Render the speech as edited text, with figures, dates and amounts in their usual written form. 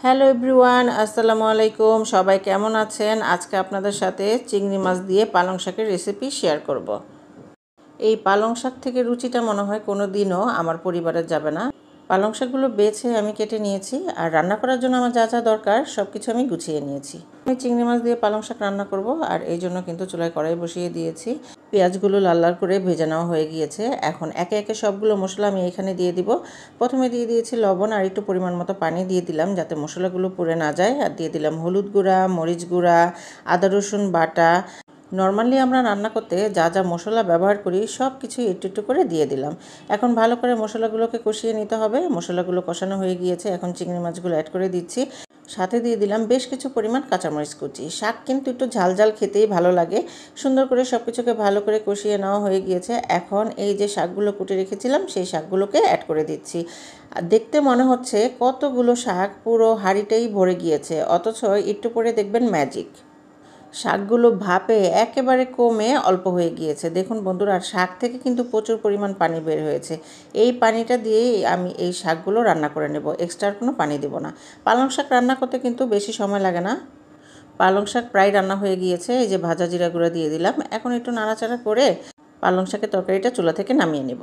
Hello everyone, আসসালামু আলাইকুম। সবাই কেমন আছেন? আজকে আপনাদের সাথে চিংড়ি মাছ দিয়ে পালং শাকের রেসিপি শেয়ার করব। এই পালং শাক থেকে রুচিটা মনে হয় কোনো দিনও আমার পরিবারের যাবে না। পালং শাকগুলো বেছে আমি কেটে নিয়েছি, আর রান্না করার জন্য আমার যা যা দরকার সব কিছু আমি গুছিয়ে নিয়েছি। আমি চিংড়ি মাছ দিয়ে পালং শাক রান্না করব, আর এই জন্য কিন্তু চুলায় কড়াই বসিয়ে দিয়েছি। পেঁয়াজগুলো লাল লাল করে ভেজে নেওয়া হয়ে গিয়েছে। এখন একে একে সবগুলো মশলা আমি এখানে দিয়ে দিব। প্রথমে দিয়ে দিয়েছি লবণ, আর একটু পরিমাণ মতো পানি দিয়ে দিলাম যাতে মশলাগুলো পুড়ে না যায়। আর দিয়ে দিলাম হলুদ গুঁড়া, মরিচ গুঁড়া, আদা রসুন বাটা। নর্মালি আমরা রান্না করতে যা যা মশলা ব্যবহার করি সব কিছুই একটু একটু করে দিয়ে দিলাম। এখন ভালো করে মশলাগুলোকে কষিয়ে নিতে হবে। মশলাগুলো কষানো হয়ে গিয়েছে, এখন চিংড়ি মাছগুলো অ্যাড করে দিচ্ছি। সাথে দিয়ে দিলাম বেশ কিছু পরিমাণ কাঁচামরিচ কুচি। শাক কিন্তু একটু ঝাল ঝাল খেতেই ভালো লাগে। সুন্দর করে সব কিছুকে ভালো করে কষিয়ে নেওয়া হয়ে গিয়েছে। এখন এই যে শাকগুলো কুটে রেখেছিলাম সেই শাকগুলোকে অ্যাড করে দিচ্ছি। আর দেখতে মনে হচ্ছে কতগুলো শাক, পুরো হাঁড়িটাই ভরে গিয়েছে, অথচ একটু পরে দেখবেন ম্যাজিক। শাকগুলো ভাপে একেবারে কমে অল্প হয়ে গিয়েছে। দেখুন বন্ধুরা, আর শাক থেকে কিন্তু প্রচুর পরিমাণ পানি বের হয়েছে। এই পানিটা দিয়েই আমি এই শাকগুলো রান্না করে নেব, এক্সট্রা কোনো পানি দেব না। পালং শাক রান্না করতে কিন্তু বেশি সময় লাগে না। পালং শাক প্রায় রান্না হয়ে গিয়েছে। এই যে ভাজা জিরা গুঁড়া দিয়ে দিলাম। এখন একটু নাড়াচাড়া করে পালং শাকের তরকারিটা চুলা থেকে নামিয়ে নেব।